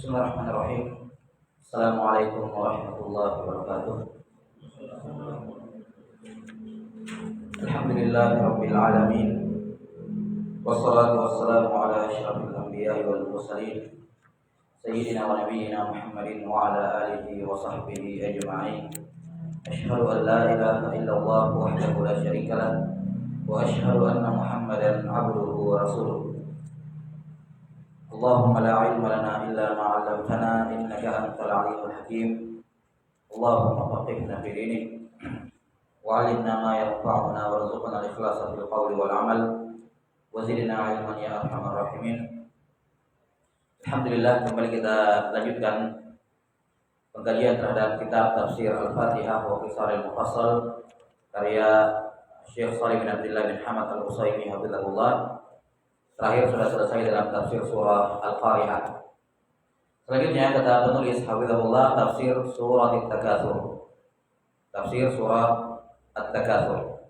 Bismillahirrahmanirrahim. Assalamualaikum warahmatullahi wabarakatuh. Alhamdulillahirabbil alamin. Wassalatu wassalamu ala asyrafil anbiya'i wal mursalin sayyidina wa nabiyyina Muhammadin wa ala alihi wa sahbihi ajma'in. Asyhadu an la ilaha illallah wahdahu la syarika lah wa asyhadu anna Muhammadan 'abduhu wa rasuluh. Allahumma la ilma lana illa ma 'allamtana innaka antal 'alimul hakim. Allahumma faqihna fi dinik wa 'allimna ma yanfa'una warzuqna al-ikhlasa fil qawli wal 'amal wa zidna 'ilman ya arhamar rahimin. Alhamdulillah, kembali kita lanjutkan pengkajian terhadap kitab Tafsir Al-Fatihah wa Qisar al-Mufassal karya Syekh Shalih bin Abdullah bin Hamad Al-Utsaimin hafizahullah. Terakhir sudah selesai dalam tafsir surah Al-Qari'ah. Selanjutnya kata penulis hafizahullah, tafsir surah At-Takatsur. Tafsir surah At-Takatsur.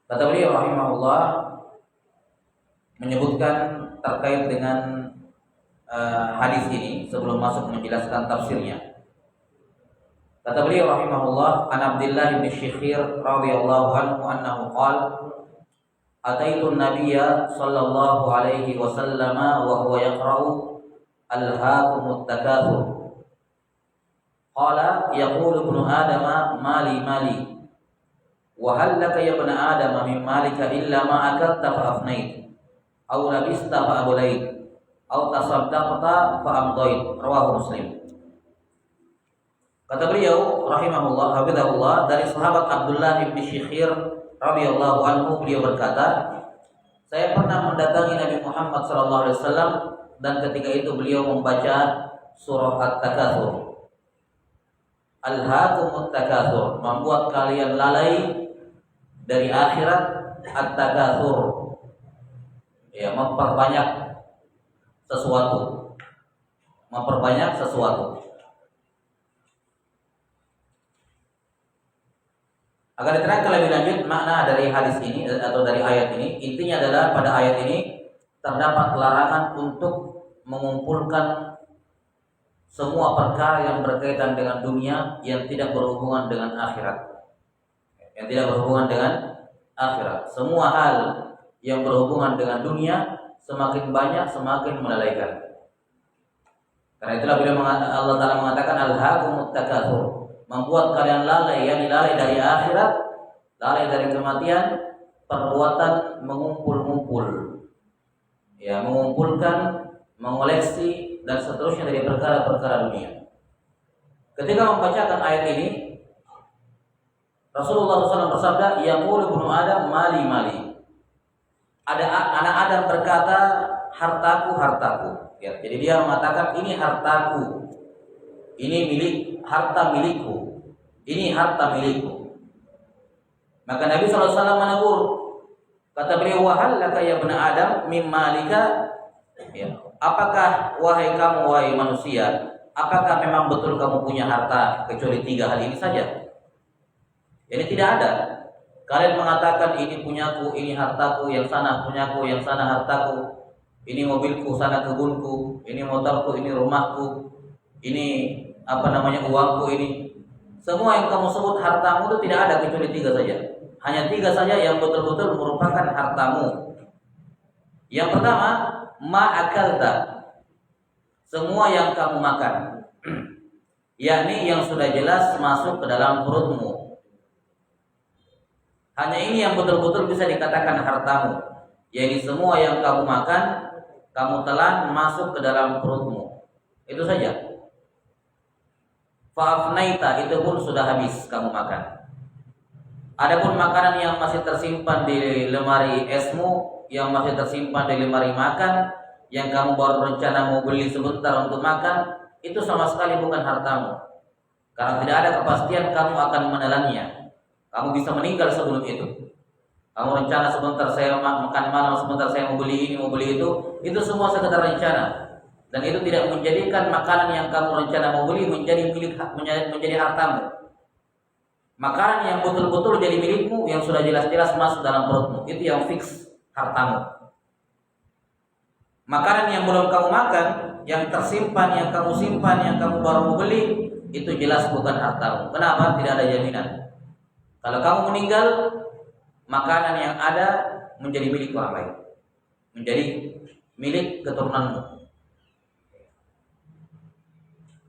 Kata beliau rahimahullah menyebutkan terkait dengan hadis ini sebelum masuk menjelaskan tafsirnya. Kata beliau rahimahullah, an Abdullah bin Syikhir radhiyallahu anhu annahu qala Ataitu Nabiyya sallallahu alaihi wasallam wa huwa yaqra'u alhaakumut takatsur. Qala yaqulu ibnu Adam mali mali wa hal laka ya ibnu Adam min malika illa ma akalta fa afnait aw labista fa ablait aw tasaddaqta fa amdait. Rawahu Muslim. Kata beliau rahimahullah hafizahullah dari sahabat Abdullah bin Syikhir radhiyallahu anhu, beliau berkata, saya pernah mendatangi Nabi Muhammad sallallahu alaihi wasallam dan ketika itu beliau membaca surah At-Takatsur. Alhaakumut takatsur, membuat kalian lalai dari akhirat. At-Takatsur, ya, memperbanyak sesuatu. Memperbanyak sesuatu. Agar diterangkan lebih lanjut makna dari hadis ini atau dari ayat ini, intinya adalah pada ayat ini terdapat larangan untuk mengumpulkan semua perkara yang berkaitan dengan dunia yang tidak berhubungan dengan akhirat. Yang tidak berhubungan dengan akhirat. Semua hal yang berhubungan dengan dunia semakin banyak semakin melalaikan. Karena itulah Allah Ta'ala mengatakan alhaakumut takatsur, membuat kalian lalai, yakni lalai dari akhirat, lalai dari kematian, perbuatan mengumpul-ngumpul, ya, mengumpulkan, mengoleksi dan seterusnya dari perkara-perkara dunia. Ketika membacakan ayat ini, Rasulullah SAW bersabda, yaqulu ibnu Adam mali mali. Ada anak Adam berkata, hartaku hartaku. Ya, jadi dia mengatakan ini hartaku, ini milik, harta milikku, ini harta milikku. Maka Nabi SAW menegur, kata beliau, wahal laka ya ibnu Adam mimmalika, ya, apakah wahai kamu wahai manusia, apakah memang betul kamu punya harta kecuali 3 hal ini saja? Ini tidak ada. Kalian mengatakan ini punyaku, ini hartaku, yang sana punyaku, yang sana hartaku, ini mobilku, sana kebunku, ini motorku, ini rumahku, ini uangku ini. Semua yang kamu sebut hartamu itu tidak ada kecuali 3 saja. Hanya 3 saja yang betul-betul merupakan hartamu. Yang pertama, ma'akalta, semua yang kamu makan, yakni yang sudah jelas masuk ke dalam perutmu. Hanya ini yang betul-betul bisa dikatakan hartamu, yakni semua yang kamu makan, kamu telan masuk ke dalam perutmu. Itu saja. Fa'afnaita, itu pun sudah habis kamu makan. Adapun makanan yang masih tersimpan di lemari esmu, yang masih tersimpan di lemari makan, yang kamu baru berencana mau beli sebentar untuk makan, itu sama sekali bukan hartamu. Karena tidak ada kepastian kamu akan menelannya. Kamu bisa meninggal sebelum itu. Kamu rencana sebentar saya makan malam, sebentar saya mau beli ini, mau beli itu semua sekedar rencana. Dan itu tidak menjadikan makanan yang kamu rencana mau beli menjadi hartamu. Makanan yang betul-betul jadi milikmu, yang sudah jelas-jelas masuk dalam perutmu, itu yang fix hartamu. Makanan yang belum kamu makan, yang tersimpan, yang kamu simpan, yang kamu baru mau beli, itu jelas bukan hartamu. Kenapa? Tidak ada jaminan. Kalau kamu meninggal, makanan yang ada menjadi milik orang lain, menjadi milik keturunanmu.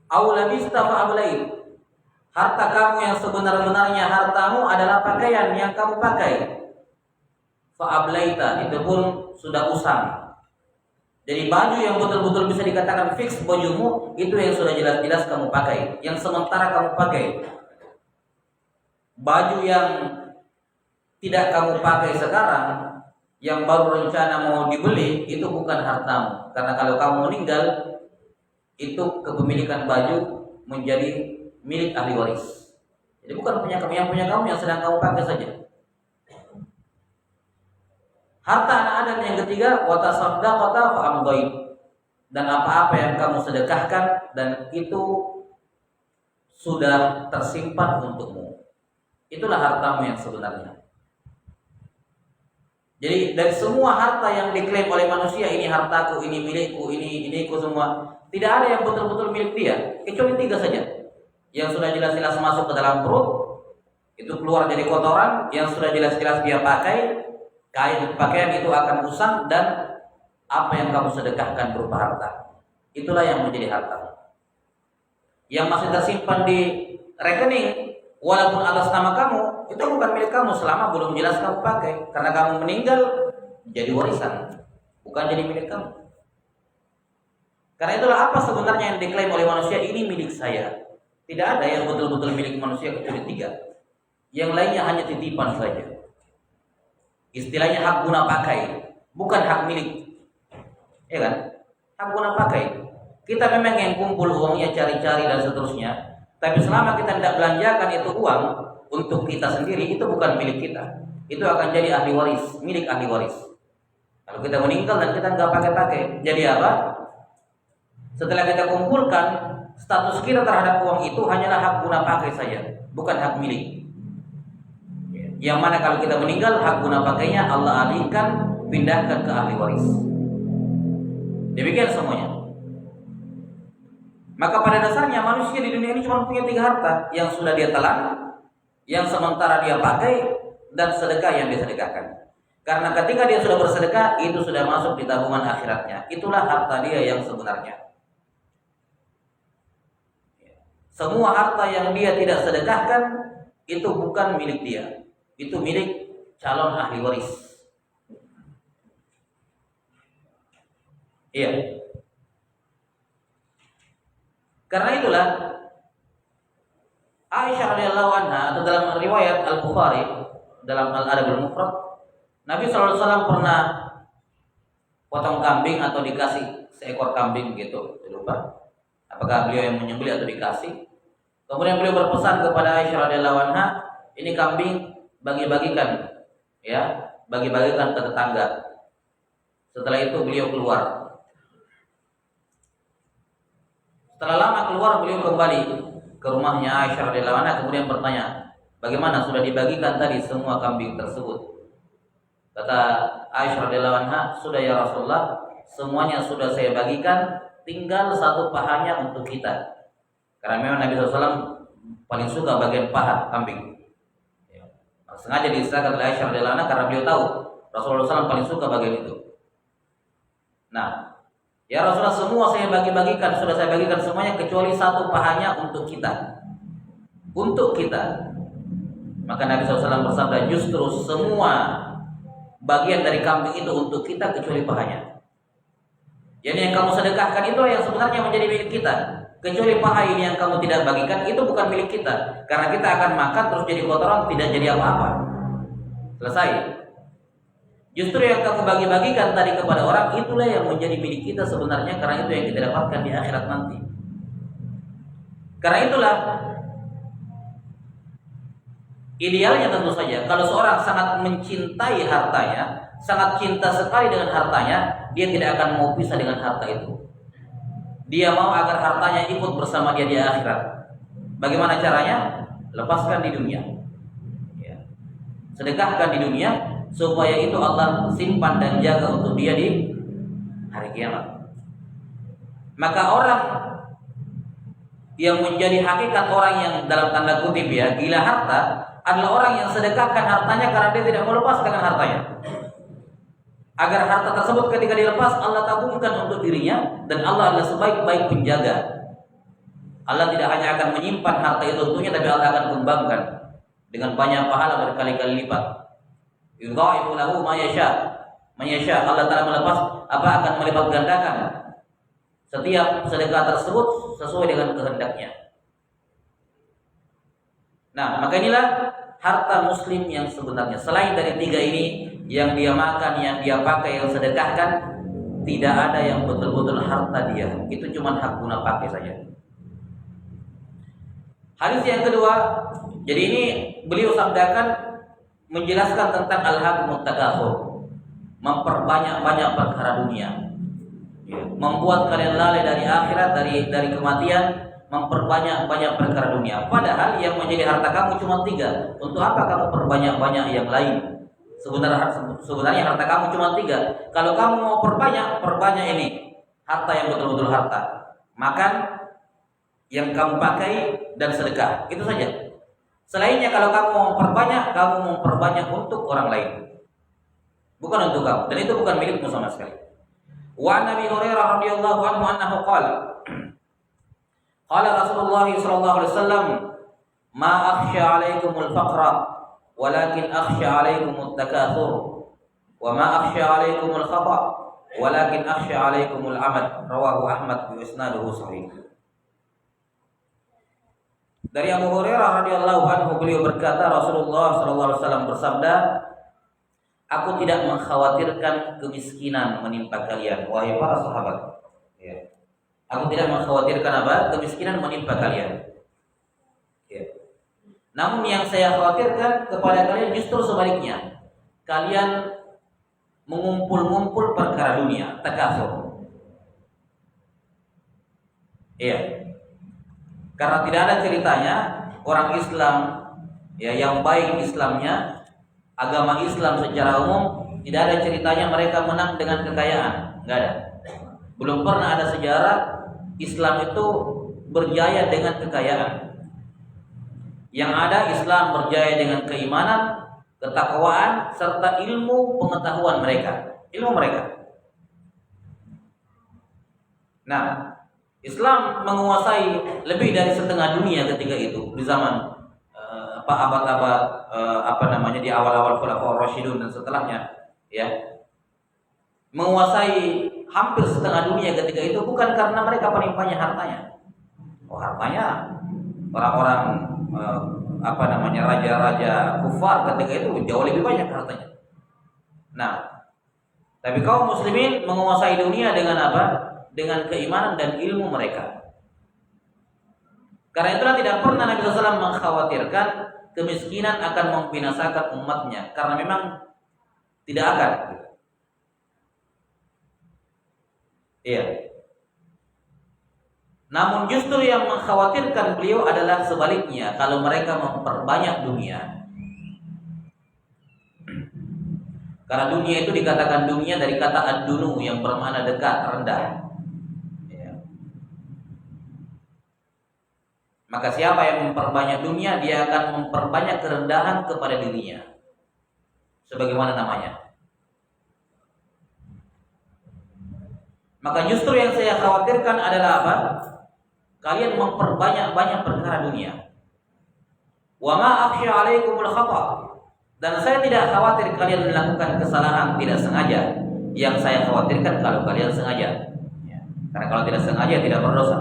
Aulabista fa'ablaid. Harta kamu yang sebenar-benarnya hartamu adalah pakaian yang kamu pakai. Fa'ablaita, itu pun sudah usang. Jadi baju yang betul-betul bisa dikatakan fix bajumu, itu yang sudah jelas-jelas kamu pakai, yang sementara kamu pakai. Baju yang tidak kamu pakai sekarang, yang baru rencana mau dibeli, itu bukan hartamu. Karena kalau kamu meninggal, itu kepemilikan baju menjadi milik ahli waris. Jadi bukan punya kamu, yang punya kamu yang sedang kamu pakai saja. Harta anak Adam yang ketiga, wa tasaddaqata fa amdait. Dan apa-apa yang kamu sedekahkan dan itu sudah tersimpan untukmu. Itulah hartamu yang sebenarnya. Jadi dari semua harta yang diklaim oleh manusia, ini hartaku, ini milikku, ini ku semua, tidak ada yang betul-betul milik dia, kecuali 3 saja. Yang sudah jelas-jelas masuk ke dalam perut, itu keluar dari kotoran, yang sudah jelas-jelas dia pakai, pakaian itu akan usang, dan apa yang kamu sedekahkan berupa harta, itulah yang menjadi harta. Yang masih tersimpan di rekening, walaupun atas nama kamu, itu bukan milik kamu selama belum jelas kamu pakai. Karena kamu meninggal, jadi warisan, bukan jadi milik kamu. Karena itulah apa sebenarnya yang diklaim oleh manusia, ini milik saya. Tidak ada yang betul-betul milik manusia kecuali 3. Yang lainnya hanya titipan saja. Istilahnya hak guna pakai, bukan hak milik. Ya kan? Hak guna pakai. Kita memang yang kumpul uangnya, cari-cari dan seterusnya. Tapi selama kita tidak belanjakan itu uang untuk kita sendiri, itu bukan milik kita. Itu akan jadi ahli waris, milik ahli waris. Kalau kita meninggal dan kita nggak pakai-pakai, jadi apa? Setelah kita kumpulkan, status kita terhadap uang itu hanyalah hak guna pakai saja, bukan hak milik. Yang mana kalau kita meninggal, hak guna pakainya Allah alihkan, pindahkan ke ahli waris. Demikian semuanya. Maka pada dasarnya manusia di dunia ini cuma punya 3 harta, yang sudah dia telan, yang sementara dia pakai, dan sedekah yang dia sedekahkan. Karena ketika dia sudah bersedekah, itu sudah masuk di tabungan akhiratnya. Itulah harta dia yang sebenarnya. Semua harta yang dia tidak sedekahkan, itu bukan milik dia. Itu milik calon ahli waris. Iya. Karena itulah Aisyah radhiyallahu anha, atau dalam riwayat Al-Bukhari dalam Al-Adab Al-Mufrad, Nabi SAW pernah potong kambing atau dikasih seekor kambing gitu, lupa apakah beliau yang menyembelih atau dikasih. Kemudian beliau berpesan kepada Aisyah radhiyallahu anha, ini kambing bagi-bagikan, ya, bagi-bagikan ke tetangga. Setelah itu beliau keluar. Setelah lama keluar, beliau kembali ke rumahnya Aisyah radhiyallahu anha, kemudian bertanya, bagaimana sudah dibagikan tadi semua kambing tersebut? Kata Aisyah radhiyallahu anha, sudah ya Rasulullah, semuanya sudah saya bagikan, tinggal 1 pahanya untuk kita. Karena memang Nabi SAW paling suka bagian paha kambing. Sengaja diistilahkan oleh Aisyah radhiyallahu anha karena beliau tahu Rasulullah SAW paling suka bagian itu. Nah, ya Rasulullah, semua saya bagi-bagikan, sudah saya bagikan semuanya kecuali 1 pahanya untuk kita. Untuk kita. Maka Nabi SAW bersabda, justru semua bagian dari kambing itu untuk kita kecuali pahanya. Jadi yang kamu sedekahkan itu yang sebenarnya menjadi milik kita. Kecuali paha ini yang kamu tidak bagikan, itu bukan milik kita. Karena kita akan makan terus jadi kotoran, tidak jadi apa-apa. Selesai. Justru yang kamu bagi-bagikan tadi kepada orang, itulah yang menjadi milik kita sebenarnya, karena itu yang kita dapatkan di akhirat nanti. Karena itulah idealnya tentu saja, kalau seorang sangat mencintai hartanya, sangat cinta sekali dengan hartanya, dia tidak akan mau pisah dengan harta itu. Dia mau agar hartanya ikut bersama dia di akhirat. Bagaimana caranya? Lepaskan di dunia, ya. Sedekahkan di dunia, supaya itu Allah simpan dan jaga untuk dia di hari kiamat. Maka orang yang menjadi hakikat orang yang dalam tanda kutip ya gila harta adalah orang yang sedekahkan hartanya karena dia tidak mau lepas dengan hartanya. Agar harta tersebut ketika dilepas Allah tabungkan untuk dirinya dan Allah adalah sebaik-baik penjaga. Allah tidak hanya akan menyimpan harta itu untuknya, tapi Allah akan kembangkan dengan banyak pahala berkali-kali lipat. Yudha'ifu lahu ma yasha. Allah Ta'ala melepas apa akan melipat gandakan setiap sedekah tersebut sesuai dengan kehendaknya. Nah, maka inilah harta muslim yang sebenarnya. Selain dari tiga ini, yang dia makan, yang dia pakai, yang sedekahkan, tidak ada yang betul-betul harta dia. Itu cuma hak guna pakai saja. Hadis yang kedua, jadi ini beliau sabdakan menjelaskan tentang al-hakumut takatsur, memperbanyak-banyak perkara dunia, membuat kalian lalai dari akhirat, dari kematian, memperbanyak-banyak perkara dunia. Padahal yang menjadi harta kamu cuma tiga. Untuk apa kamu perbanyak-banyak yang lain? Sebenarnya harta kamu cuma tiga. Kalau kamu mau perbanyak ini harta yang betul-betul harta. Makan, yang kamu pakai, dan sedekah. Itu saja. Selainnya kalau kamu mau perbanyak untuk orang lain, bukan untuk kamu. Dan itu bukan milikmu sama sekali. Wa Nabi Hurairah radhiyallahu anhu annahu qala Rasulullah sallallahu alaihi wasallam, "Ma akhsha 'alaikumul faqra, walakin akhsha 'alaikumut takatsur, wa ma akhsha 'alaikumul khata, walakin akhsha 'alaikumul amal." Rawahu Ahmad bi isnaduhu sahih. Dari Abu Hurairah radhiyallahu anhu beliau berkata, Rasulullah sallallahu alaihi wasallam bersabda, "Aku tidak mengkhawatirkan kemiskinan menimpa kalian, wahai para sahabat." Ya. Aku tidak mengkhawatirkan apa? Kemiskinan menimpa kalian. Ya. Namun yang saya khawatirkan kepada kalian justru sebaliknya. Kalian mengumpul-ngumpul perkara dunia, takatsur. Iya. Karena tidak ada ceritanya orang Islam ya yang baik Islamnya, agama Islam secara umum, tidak ada ceritanya mereka menang dengan kekayaan, enggak ada. Belum pernah ada sejarah Islam itu berjaya dengan kekayaan. Yang ada Islam berjaya dengan keimanan, ketakwaan, serta ilmu pengetahuan mereka, ilmu mereka. Nah, Islam menguasai lebih dari setengah dunia ketika itu di zaman abad-abad di awal-awal Khulafaur Rasyidun dan setelahnya, ya. Menguasai hampir setengah dunia ketika itu bukan karena mereka paling hartanya. Hartanya orang-orang raja-raja kufar ketika itu jauh lebih banyak hartanya. Nah, tapi kaum muslimin menguasai dunia dengan apa? Dengan keimanan dan ilmu mereka. Karena itulah tidak pernah Nabi SAW mengkhawatirkan kemiskinan akan membinasakan umatnya, karena memang tidak akan. Iya. Namun justru yang mengkhawatirkan beliau adalah sebaliknya, kalau mereka memperbanyak dunia. Karena dunia itu dikatakan dunia dari kata ad-dunu yang bermakna dekat, rendah. Maka siapa yang memperbanyak dunia, dia akan memperbanyak kerendahan kepada dirinya. Sebagaimana namanya. Maka justru yang saya khawatirkan adalah apa? Kalian memperbanyak perkara dunia. Wa ma akhsha 'alaikumul khata. Dan saya tidak khawatir kalian melakukan kesalahan tidak sengaja. Yang saya khawatirkan kalau kalian sengaja. Karena kalau tidak sengaja tidak berdosa.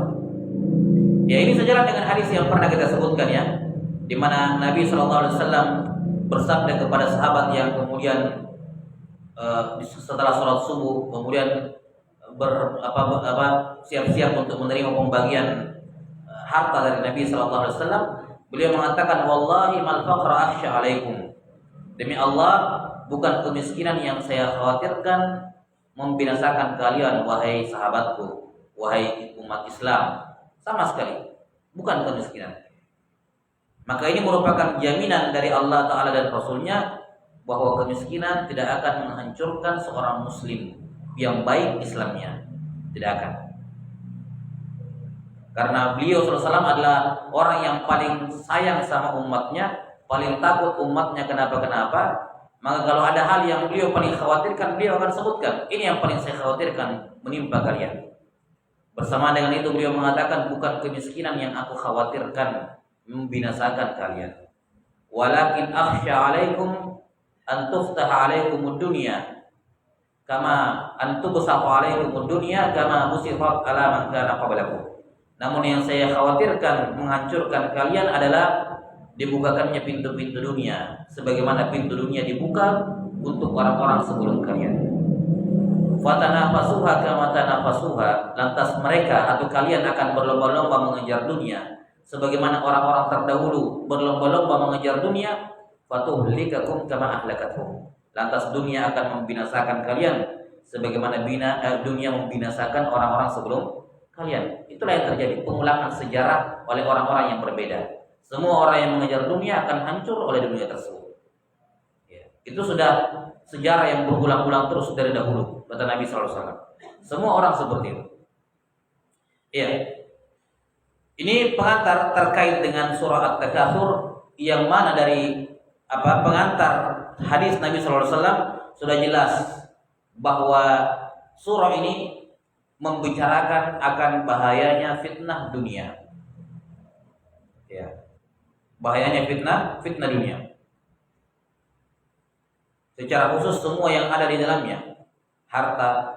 Ya, ini sejalan dengan hadis yang pernah kita sebutkan ya, di mana Nabi SAW bersabda kepada sahabat yang kemudian setelah sholat subuh kemudian siap-siap untuk menerima pembagian harta dari Nabi SAW. Beliau mengatakan, "Wallahi mal faqra akhsha 'alaikum." Demi Allah, bukan kemiskinan yang saya khawatirkan membinasakan kalian, wahai sahabatku, wahai umat Islam. Sama sekali, bukan kemiskinan. Maka ini merupakan jaminan dari Allah Ta'ala dan Rasulnya bahwa kemiskinan tidak akan menghancurkan seorang muslim, yang baik Islamnya. Tidak akan. Karena beliau SAW adalah orang yang paling sayang sama umatnya, paling takut umatnya kenapa-kenapa. Maka kalau ada hal yang beliau paling khawatirkan, beliau akan sebutkan, ini yang paling saya khawatirkan menimpa kalian. Bersama dengan itu beliau mengatakan, bukan kemiskinan yang aku khawatirkan membinasakan kalian, walakin akhsha alaikum an tuftaha alaikumud dunya kama an tubsaqa alaikumud dunya kama busifat ala man kana qablakum. Namun yang saya khawatirkan menghancurkan kalian adalah dibukakannya pintu-pintu dunia sebagaimana pintu dunia dibuka untuk orang-orang sebelum kalian. Fatanafasuha kama tanafasuha, lantas mereka atau kalian akan berlomba-lomba mengejar dunia sebagaimana orang-orang terdahulu berlomba-lomba mengejar dunia. Fatuhlikakum kama ahlakathum, lantas dunia akan membinasakan kalian sebagaimana dunia membinasakan orang-orang sebelum kalian. Itulah yang terjadi, pengulangan sejarah oleh orang-orang yang berbeda. Semua orang yang mengejar dunia akan hancur oleh dunia tersebut. Ya. Itu sudah sejarah yang berulang-ulang terus dari dahulu, kata Nabi SAW. Semua orang seperti itu. Ya. Ini pengantar terkait dengan surah At-Takatsur, yang mana dari pengantar hadis Nabi SAW sudah jelas bahwa surah ini membicarakan akan bahayanya fitnah dunia. Ya. Bahayanya fitnah dunia. Secara khusus semua yang ada di dalamnya, harta,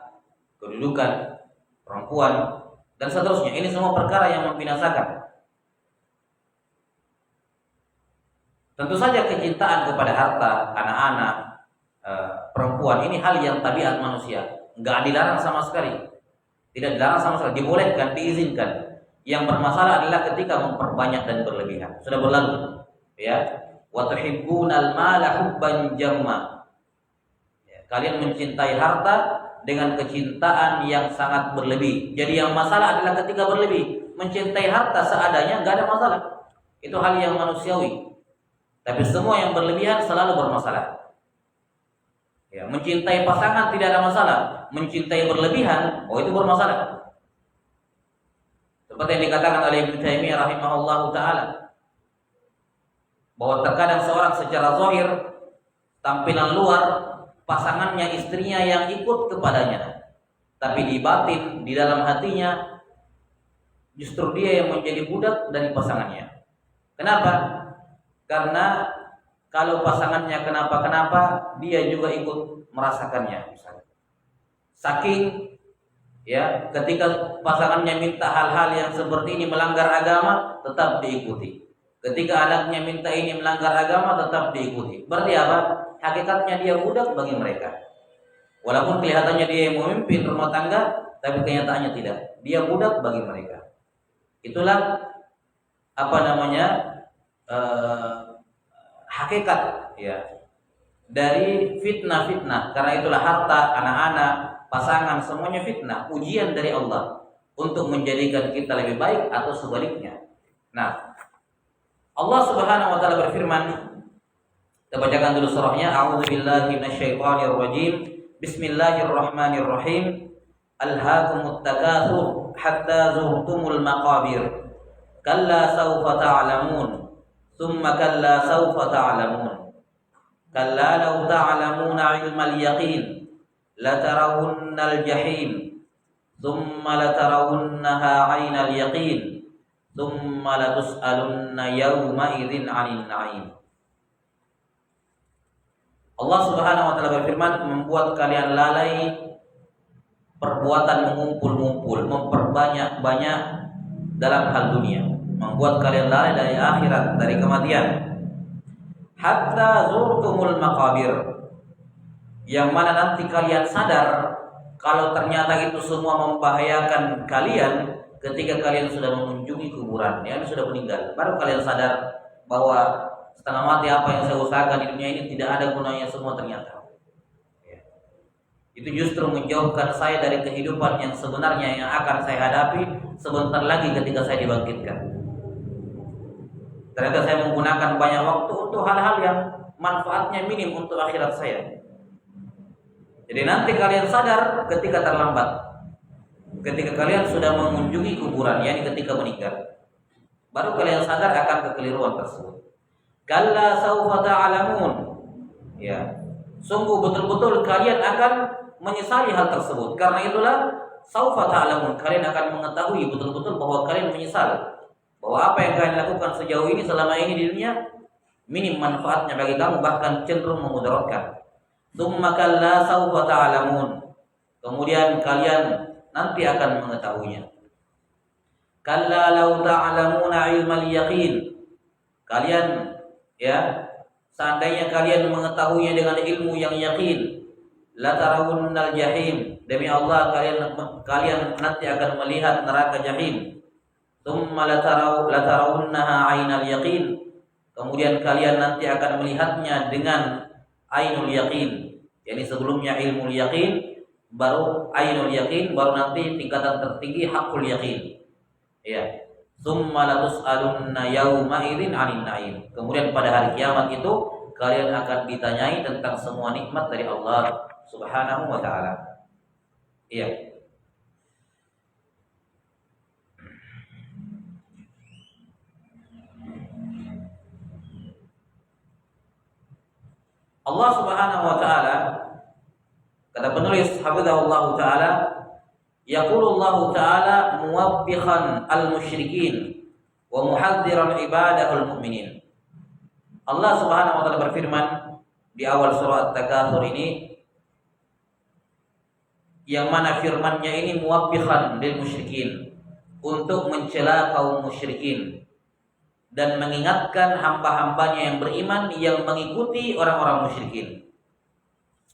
kedudukan, perempuan, dan seterusnya. Ini semua perkara yang membinasakan. Tentu saja kecintaan kepada harta, anak-anak, perempuan, ini hal yang tabiat manusia, nggak dilarang sama sekali. Tidak dilarang sama sekali, dibolehkan, diizinkan. Yang bermasalah adalah ketika memperbanyak dan berlebihan. Sudah berlalu, ya. Wa tuhibbunal mala hubban jamma. Ya, kalian mencintai harta dengan kecintaan yang sangat berlebih. Jadi yang masalah adalah ketika berlebih. Mencintai harta seadanya enggak ada masalah. Itu hal yang manusiawi. Tapi semua yang berlebihan selalu bermasalah. Ya, mencintai pasangan tidak ada masalah. Mencintai berlebihan, itu bermasalah. Seperti yang dikatakan oleh Ibnu Taimiyah rahimahullahu taala, bahwa terkadang seorang secara zahir, tampilan luar, pasangannya, istrinya yang ikut kepadanya, tapi di batin, di dalam hatinya, justru dia yang menjadi budak dari pasangannya. Kenapa? Karena kalau pasangannya kenapa-kenapa, dia juga ikut merasakannya. Saking, ya, ketika pasangannya minta hal-hal yang seperti ini melanggar agama, tetap diikuti. Ketika anaknya minta ini melanggar agama, tetap diikuti. Berarti apa? Hakikatnya dia budak bagi mereka. Walaupun kelihatannya dia yang memimpin rumah tangga, tapi kenyataannya tidak. Dia budak bagi mereka. Itulah hakikat, ya, dari fitnah-fitnah. Karena itulah harta, anak-anak, pasangan, semuanya fitnah, ujian dari Allah untuk menjadikan kita lebih baik atau sebaliknya. Nah, Allah Subhanahu wa taala berfirman, kita bacakan dulu surahnya. A'udzubillahi minasyaitonir rajim. Bismillahirrahmanirrahim. Alhaakumut takatsur hatta zurtumul maqabir. Kalla sawfa ta'lamun, tsumma kalla sawfa ta'lamun. Kalla law ta'lamuna 'ilmal yaqin latarawunnal jahim thumma latarawunnaha 'ainal yaqin thumma latus'alunna yawma idzin 'anil na'im. Allah Subhanahu wa taala berfirman, membuat kalian lalai perbuatan mengumpul-ngumpul, memperbanyak-banyak dalam hal dunia, membuat kalian lalai dari akhirat, dari kematian. Hatta zurtumul maqabir, yang mana nanti kalian sadar kalau ternyata itu semua membahayakan kalian ketika kalian sudah mengunjungi kuburan, yang sudah meninggal. Baru kalian sadar bahwa setengah mati apa yang saya usahakan di dunia ini tidak ada gunanya semua ternyata. Ya. Itu justru menjauhkan saya dari kehidupan yang sebenarnya yang akan saya hadapi sebentar lagi ketika saya dibangkitkan. Ternyata saya menggunakan banyak waktu untuk hal-hal yang manfaatnya minim untuk akhirat saya. Jadi nanti kalian sadar ketika terlambat, ketika kalian sudah mengunjungi kuburan, yakni ketika meninggal, baru kalian sadar akan kekeliruan tersebut. Kalla saufa ta'lamun. Ya, sungguh betul-betul kalian akan menyesali hal tersebut. Karena itulah saufa ta'lamun, kalian akan mengetahui betul-betul bahwa kalian menyesal, bahwa apa yang kalian lakukan sejauh ini selama ini di dunia minim manfaatnya bagi kamu, bahkan cenderung memudaratkan. Tsumma kalla saufa ta'lamun. Kemudian kalian nanti akan mengetahuinya. Kalla law ta'lamuna ilmal yaqin. Kalian, ya, seandainya kalian mengetahuinya dengan ilmu yang yakin, la tarawunnal jahim. Demi Allah kalian nanti akan melihat neraka jahim. Tsumma la tarawunnaha 'ainal yaqin. Kemudian kalian nanti akan melihatnya dengan ainul yaqin. Yani sebelumnya ilmu yaqin, baru ainul yaqin, baru nanti tingkatan tertinggi hakul yaqin. Ya. Tsumma latus'alunna yauma idzin 'anil na'im. Kemudian pada hari kiamat itu kalian akan ditanyai tentang semua nikmat dari Allah Subhanahu wa taala. Iya. Allah Subhanahu wa taala, kata penulis hafizahullah taala, yaqulullahu taala muwabbihan al-musyrikin wa muhadziran ibadahul mu'minin. Allah Subhanahu wa taala berfirman di awal surah At-Takatsur ini, yang mana firman-Nya ini muwabbihan lil musyrikin, untuk mencela kaum musyrikin dan mengingatkan hamba-hambanya yang beriman yang mengikuti orang-orang musyrikin.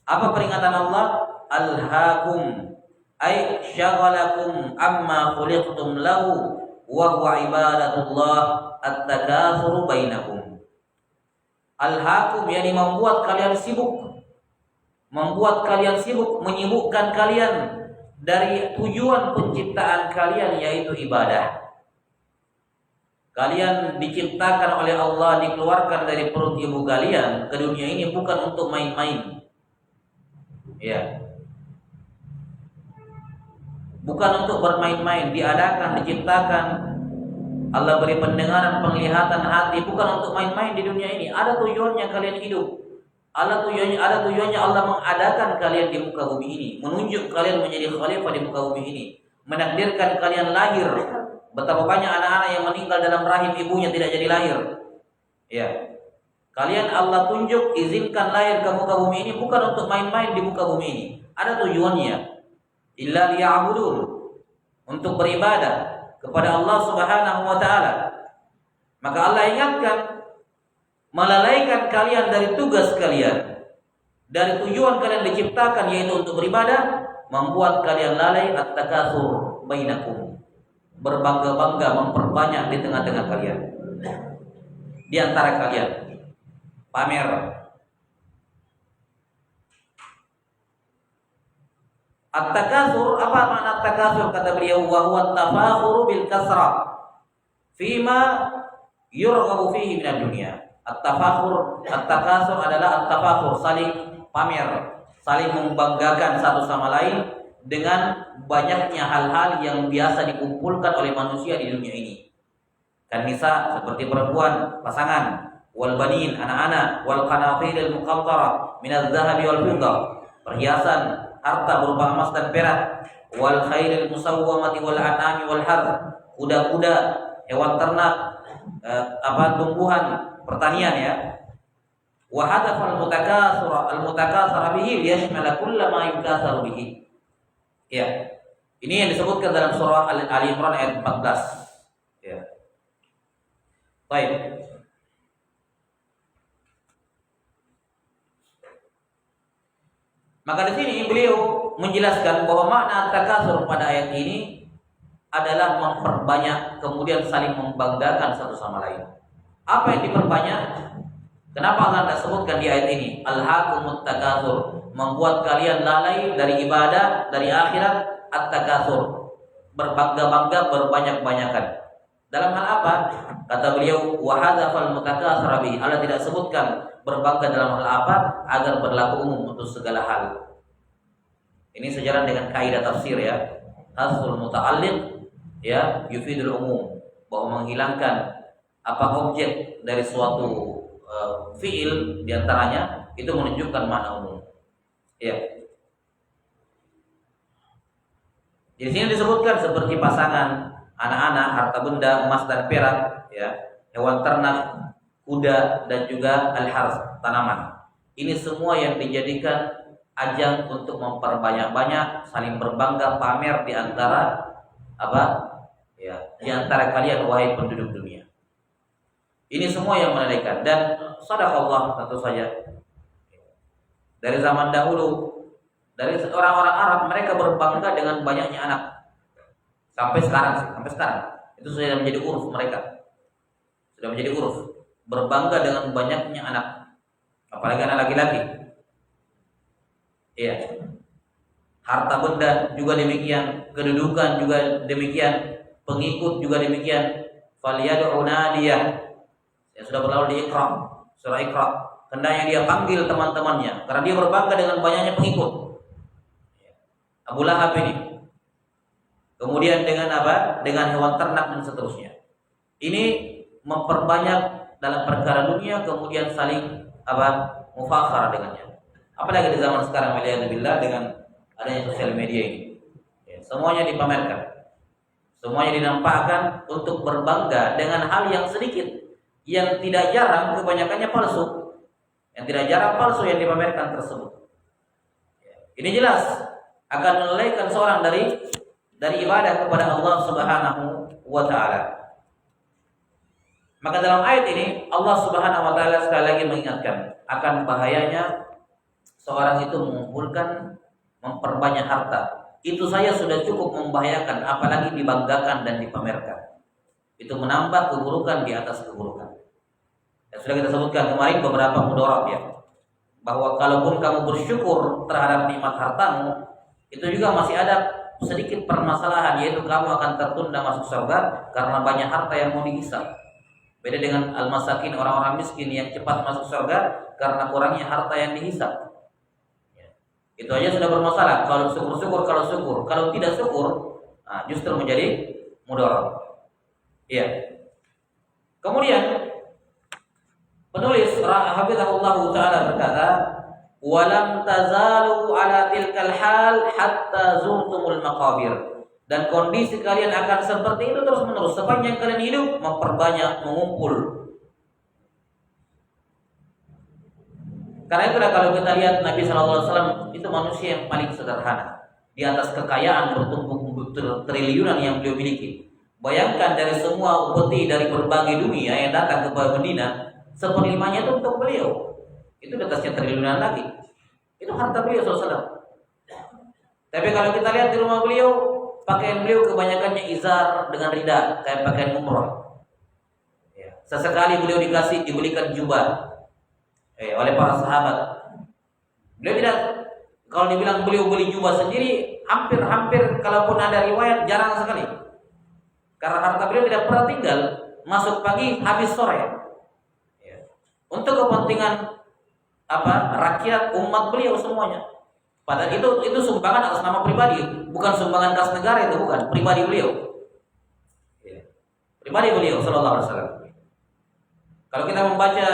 Apa peringatan Allah? Alhaakum ay syagalakum amma khuliqtum lahu wa huwa ibadatullah at-takatsur bainakum. Alhaakum yakni membuat kalian sibuk, menyibukkan kalian dari tujuan penciptaan kalian, yaitu ibadah. Kalian diciptakan oleh Allah, dikeluarkan dari perut ibu kalian ke dunia ini bukan untuk main-main. Ya. Bukan untuk bermain-main, diadakan, diciptakan. Allah beri pendengaran, penglihatan, hati, bukan untuk main-main di dunia ini. Ada tujuannya kalian hidup. Ada tujuannya Allah mengadakan kalian di muka bumi ini, menunjuk kalian menjadi khalifah di muka bumi ini, menakdirkan kalian lahir. Betapa banyak anak-anak yang meninggal dalam rahim ibunya tidak jadi lahir. Ya. Kalian Allah tunjuk, izinkan lahir ke muka bumi ini bukan untuk main-main di muka bumi ini. Ada tujuannya. Illa liya'budun, untuk beribadah kepada Allah Subhanahu wa taala. Maka Allah ingatkan, melalaikan kalian dari tugas kalian, dari tujuan kalian diciptakan, yaitu untuk beribadah, membuat kalian lalai at-takatsur bainakum. Berbangga-bangga, memperbanyak di tengah-tengah kalian, di antara kalian, pamer. At-takatsur, apa makna at-takatsur? Kata beliau, wa huwa at-tafakhuru bil kasrah fima yurghabu fihi minad dunya. At-tafakhur, at-takatsur adalah at-tafakhur, saling pamer, saling membanggakan satu sama lain dengan banyaknya hal-hal yang biasa dikumpulkan oleh manusia di dunia ini. Kan nisa, seperti perempuan, pasangan, wal banin, anak-anak, wal qanatiril muqattara minadz zahabi wal fiddah, perhiasan, harta berupa emas dan perak, wal khairil musawwamati wal an'ami wal harth, kuda-kuda, hewan ternak, tumbuhan, pertanian, ya. Wa hadafal al-mutakatsara bihi yashmal kull ma yukatsaru bihi. Ya, ini yang disebutkan dalam surah Ali Imran ayat 14. Ya. Baik. Maka di sini beliau menjelaskan bahwa makna takatsur pada ayat ini adalah memperbanyak, kemudian saling membanggakan satu sama lain. Apa yang diperbanyak? Kenapa Allah tidak sebutkan di ayat ini? Alhaakumut takatsur, membuat kalian lalai dari ibadah, dari akhirat. At-takatsur, berbangga-bangga, berbanyak-banyakan. Dalam hal apa? Kata beliau, wa hadzafal mutakatsira bihi. Allah tidak sebutkan berbangga dalam hal apa agar berlaku umum untuk segala hal. Ini sejalan dengan kaidah tafsir ya. Hasful muta'alliq ya yufidul umum, bahwa menghilangkan apa objek dari suatu fiil diantaranya itu menunjukkan makna umum. Ya. Di sini disebutkan seperti pasangan, anak-anak, harta benda, emas dan perak, ya, hewan ternak, kuda dan juga al-harth, tanaman. Ini semua yang dijadikan ajang untuk memperbanyak-banyak, saling berbangga, pamer di antara apa? Ya, di antara kalian wahai penduduk dunia. Ini semua yang menandakan, dan sadaqallah tentu saja. Dari zaman dahulu, dari orang-orang Arab, mereka berbangga dengan banyaknya anak. Sampai sekarang itu sudah menjadi uruf mereka. Sudah menjadi uruf, berbangga dengan banyaknya anak, apalagi anak laki-laki. Iya. Harta benda juga demikian, kedudukan juga demikian, pengikut juga demikian. Faliyad'u nadiyah. Yang sudah berlalu di Iqra, surah Iqra. Hendaknya dia panggil teman-temannya karena dia berbangga dengan banyaknya pengikut. Abu Lahab ini. Kemudian dengan apa? Dengan hewan ternak dan seterusnya. Ini memperbanyak dalam perkara dunia, kemudian saling apa? Mufakhar dengannya. Apalagi di zaman sekarang, waliyadzubillah, dengan adanya sosial media ini. Ya, semuanya dipamerkan. Semuanya dinampakkan untuk berbangga dengan hal yang sedikit, yang tidak jarang kebanyakannya palsu. Yang tidak jarang palsu yang dipamerkan tersebut. Ya, ini jelas akan melalaikan seorang dari ibadah kepada Allah Subhanahu wa taala. Maka dalam ayat ini Allah Subhanahu wa taala sekali lagi mengingatkan akan bahayanya seorang itu mengumpulkan, memperbanyak harta. Itu saja sudah cukup membahayakan, apalagi dibanggakan dan dipamerkan. Itu menambah keburukan di atas keburukan. Dan sudah kita sebutkan kemarin beberapa mudarat ya, bahwa kalaupun kamu bersyukur terhadap nikmat hartamu, itu juga masih ada sedikit permasalahan, yaitu kamu akan tertunda masuk surga karena banyak harta yang mau dihisab. Beda dengan al-masakin, orang-orang miskin yang cepat masuk surga karena kurangnya harta yang dihisab. Itu aja sudah bermasalah. Kalau syukur-syukur, kalau syukur, kalau tidak syukur, justru menjadi mudarat. Iya. Kemudian penulis Hafizahullah Ta'ala berkata, walam tazalu ala tilkal hal hatta zurtumul maqabir. Dan kondisi kalian akan seperti itu terus menerus sepanjang kalian hidup, memperbanyak, mengumpul. Karena itulah kalau kita lihat Nabi SAW itu manusia yang paling sederhana. Di atas kekayaan bertumpuk triliunan yang beliau miliki. Bayangkan dari semua upeti dari berbagai dunia yang datang ke Madinah, seperlimanya itu untuk beliau. Itu di atasnya triliunan lagi. Itu harta beliau SAW. Tapi kalau kita lihat di rumah beliau, pakaian beliau kebanyakannya izar dengan rida, kayak pakaian umrah. Sesekali beliau dibelikan jubah oleh para sahabat. Beliau tidak, kalau dibilang beliau beli jubah sendiri, hampir kalaupun ada riwayat jarang sekali. Karena harta beliau tidak pernah tinggal, masuk pagi habis sore. Untuk kepentingan rakyat umat beliau semuanya. Padahal itu sumbangan atas nama pribadi, bukan sumbangan kas negara, itu bukan, pribadi beliau. Pribadi beliau sallallahu alaihi wasallam. Kalau kita membaca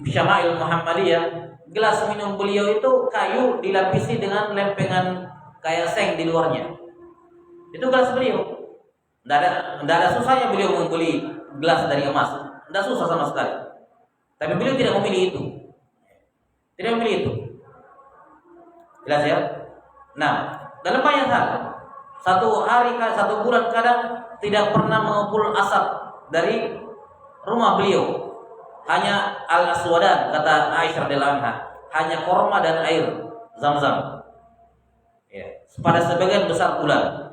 Syama'il Muhammadiyah, gelas minum beliau itu kayu dilapisi dengan lempengan kayak seng di luarnya. Itu gelas beliau. Tidak ada susahnya beliau membeli gelas dari emas, tidak susah sama sekali. Tapi beliau tidak memilih itu. Tidak memilih itu. Jelas ya? Nah, dalam banyak hal, satu hari, satu bulan kadang tidak pernah mengumpul asap dari rumah beliau. Hanya al-aswadan, kata Aisyah radhiyallahu anha, hanya korma dan air Zam-Zam. Pada sebagian besar bulan.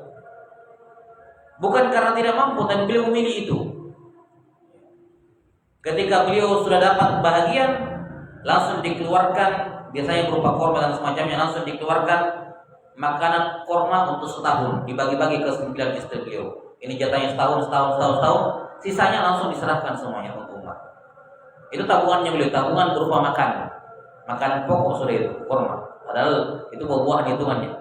Bukan karena tidak mampu, tapi beliau memilih itu. Ketika beliau sudah dapat bahagian, langsung dikeluarkan, biasanya berupa korma dan semacamnya, langsung dikeluarkan makanan korma untuk setahun, dibagi-bagi ke 9 istri beliau. Ini jatahnya setahun, sisanya langsung diserahkan semuanya untuk umat. Itu tabungannya beliau, tabungan berupa makanan pokok sudah itu, kurma. Padahal itu buah-buahan hitungannya.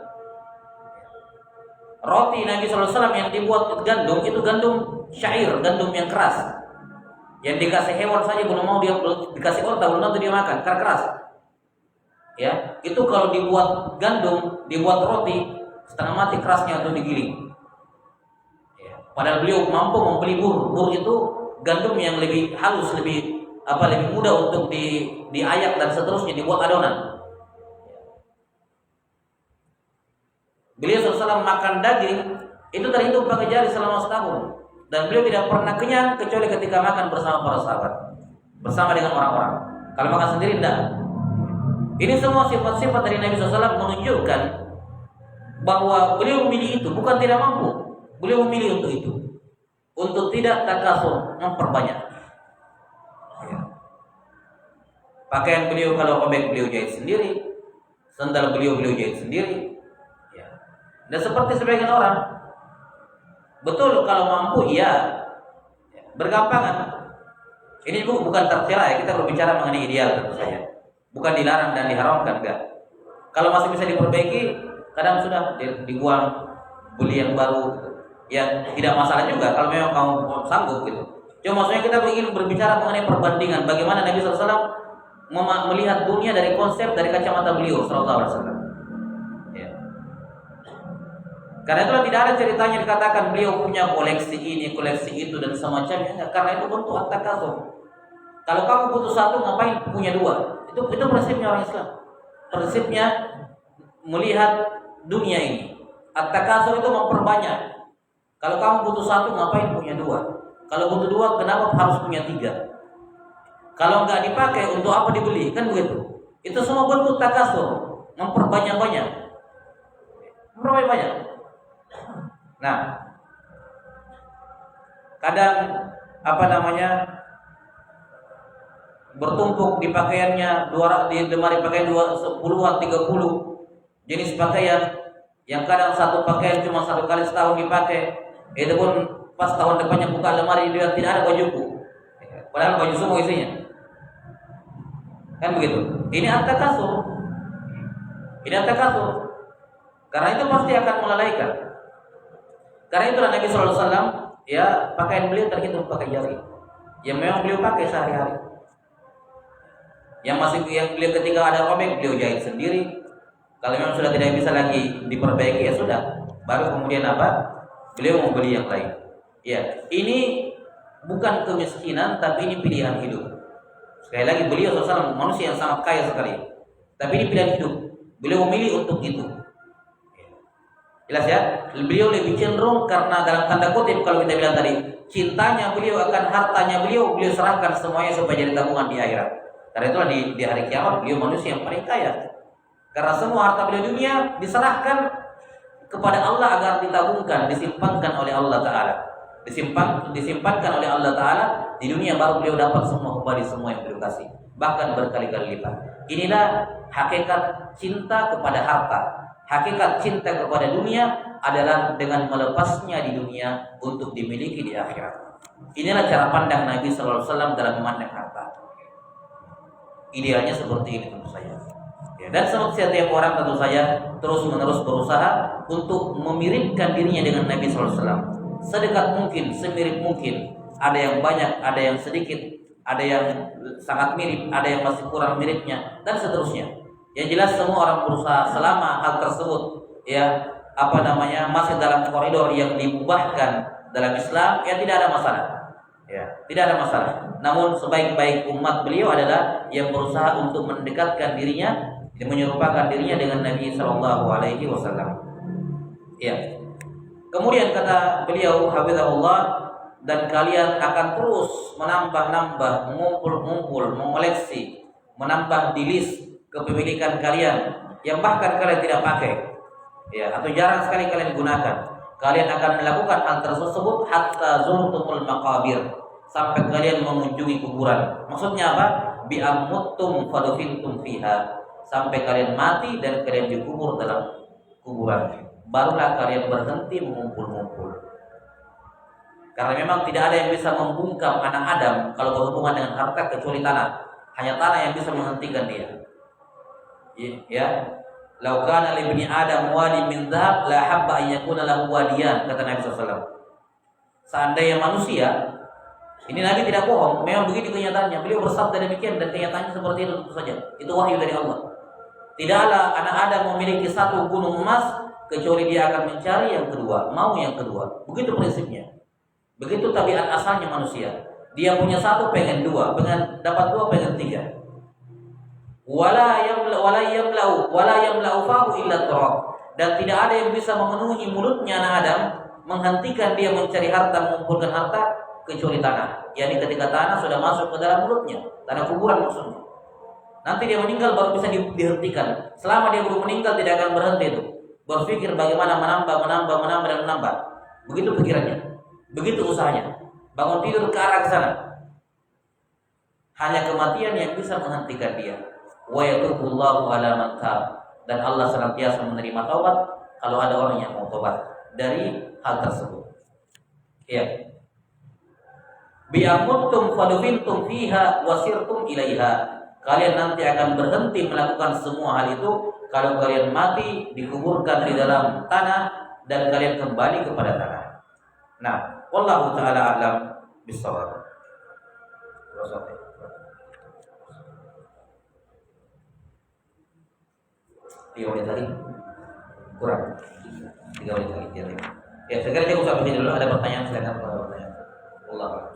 Roti Nabi SAW yang dibuat gandum, itu gandum syair, gandum yang keras. Yang dikasih hewan saja belum mau dia, dikasih onta belum tentu dia makan, karena keras. Ya, itu kalau dibuat gandum, dibuat roti, setengah mati kerasnya untuk digiling. Ya, padahal beliau mampu membeli bur itu gandum yang lebih halus, lebih mudah untuk diayak dan seterusnya dibuat adonan. Beliau SAW makan daging itu terhitung pakai jari selama setahun, dan beliau tidak pernah kenyang kecuali ketika makan bersama para sahabat, bersama dengan orang-orang. Kalau makan sendiri tidak. Ini semua sifat-sifat dari Nabi SAW menunjukkan bahwa beliau memilih itu bukan tidak mampu, beliau memilih untuk itu, untuk tidak takasur, memperbanyak. Pakaian beliau kalau robek beliau jahit sendiri, sandal beliau jahit sendiri. Dan seperti sebagian orang, betul kalau mampu iya, bergampangan. Ini bukan tercela ya, kita berbicara mengenai ideal tentu saja. Bukan dilarang dan diharamkan, enggak. Kalau masih bisa diperbaiki, kadang sudah dibuang, beli yang baru. Ya tidak masalah juga kalau memang kamu sanggup gitu. Cuma maksudnya kita ingin berbicara mengenai perbandingan bagaimana Nabi SAW melihat dunia dari konsep, dari kacamata beliau sallallahu alaihi wasallam. Karena itulah tidak ada ceritanya dikatakan beliau punya koleksi ini, koleksi itu dan semacamnya. Karena itu bentuk at-takasur. Kalau kamu butuh satu, ngapain punya dua? Itu prinsipnya orang Islam. Prinsipnya melihat dunia ini. At-takasur itu memperbanyak. Kalau kamu butuh satu, ngapain punya dua? Kalau butuh dua, kenapa harus punya tiga? Kalau nggak dipakai, untuk apa dibeli? Kan begitu. Itu semua bentuk takasur, memperbanyak-banyak. Memperbanyak-banyak. Nah, kadang bertumpuk di pakaiannya, di lemari pakaian 10-an, 30 jenis pakaian, yang kadang satu pakaian cuma satu kali setahun dipakai. Itu pun pas tahun depannya buka lemari dia tidak ada bajuku, padahal baju semua isinya. Kan begitu. Ini at-takasur. Karena itu pasti akan melalaikan. Karena itulah Nabi SAW, ya pakaian beliau terhitung pakai jari, yang memang beliau pakai sehari-hari. Yang beliau ketika ada robek beliau jahit sendiri. Kalau memang sudah tidak bisa lagi diperbaiki ya sudah, baru kemudian beliau membeli yang lain. Ya, ini bukan kemiskinan, tapi ini pilihan hidup. Sekali lagi beliau SAW manusia yang sangat kaya sekali, tapi ini pilihan hidup. Beliau memilih untuk itu. Jelas ya, beliau lebih cenderung karena dalam tanda kutip kalau kita bilang tadi, cintanya beliau akan hartanya beliau serahkan semuanya supaya jadi tabungan di akhirat. Karena itulah di hari kiamat beliau manusia yang paling kaya. Karena semua harta beliau dunia diserahkan kepada Allah agar ditabungkan, disimpankan oleh Allah Ta'ala. Disimpankan oleh Allah Ta'ala di dunia, baru beliau dapat semua kembali, semua yang beliau kasih, bahkan berkali-kali lipat. Inilah hakikat cinta kepada harta. Hakikat cinta kepada dunia adalah dengan melepasnya di dunia untuk dimiliki di akhirat. Inilah cara pandang Nabi SAW dalam memandang harta. Idealnya seperti ini tentu saja. Ya, dan setiap orang tentu saja terus-menerus berusaha untuk memiripkan dirinya dengan Nabi SAW. Sedekat mungkin, semirip mungkin. Ada yang banyak, ada yang sedikit, ada yang sangat mirip, ada yang masih kurang miripnya, dan seterusnya. Yang jelas semua orang berusaha selama hal tersebut masih dalam koridor yang dimubahkan dalam Islam, ya tidak ada masalah. Ya, tidak ada masalah. Namun sebaik-baik umat beliau adalah yang berusaha untuk mendekatkan dirinya, menyerupakan dirinya dengan Nabi Shallallahu Alaihi Wasallam. Ya. Kemudian kata beliau, hafizahullah, dan kalian akan terus menambah-nambah, mengumpul-ngumpul, mengoleksi, menambah di list kepemilikan kalian yang bahkan kalian tidak pakai, ya, atau jarang sekali kalian gunakan. Kalian akan melakukan hal tersebut hatta zurtumul maqabir, sampai kalian mengunjungi kuburan. Maksudnya apa? Bi amuttum fadufintum fiha, sampai kalian mati dan kalian dikubur dalam kuburan. Barulah kalian berhenti mengumpul-ngumpul. Karena memang tidak ada yang bisa membungkam anak Adam kalau berhubungan dengan harta kecuali tanah. Hanya tanah yang bisa menghentikan dia. Ya, lau kana li ibni Adam wadi min dhahab la habba an yakuna lahu wadiyan, kata Nabi SAW. Seandainya manusia, ini Nabi tidak bohong, memang begitu kenyataannya. Beliau bersabda demikian dan kenyataannya seperti itu tentu saja. Itu wahyu dari Allah. Tidaklah anak Adam memiliki satu gunung emas kecuali dia akan mencari yang kedua, mau yang kedua. Begitu prinsipnya. Begitu tabiat asalnya manusia. Dia punya satu, pengen dua, pengen dapat dua, pengen tiga. Wala yamla'u fahu illa turab. Dan tidak ada yang bisa memenuhi mulutnya anak Adam, menghentikan dia mencari harta, mengumpulkan harta, kecuali tanah. Yani ketika tanah sudah masuk ke dalam mulutnya, tanah kuburan maksudnya. Nanti dia meninggal baru bisa dihentikan. Selama dia belum meninggal tidak akan berhenti itu. Berpikir bagaimana menambah dan menambah. Begitu pikirannya. Begitu usahanya. Bangun tidur ke arah sana. Hanya kematian yang bisa menghentikan dia. Wa yatubullahu ala man tab. Dan Allah senantiasa menerima taubat kalau ada orang yang mau taubat dari hal tersebut. Ya. Bi'amuttum fadufintum fiha wasirtum ilaiha. Kalian nanti akan berhenti melakukan semua hal itu kalau kalian mati, dikuburkan di dalam tanah dan kalian kembali kepada tanah. Nah, wallahu taala a'lam bissawab. 3 menit lagi kurang 3 menit lagi. Ya, sekarang cukup sampai sini dulu. Ada pertanyaan, silakan kalau ada pertanyaan. Wallahu a'lam.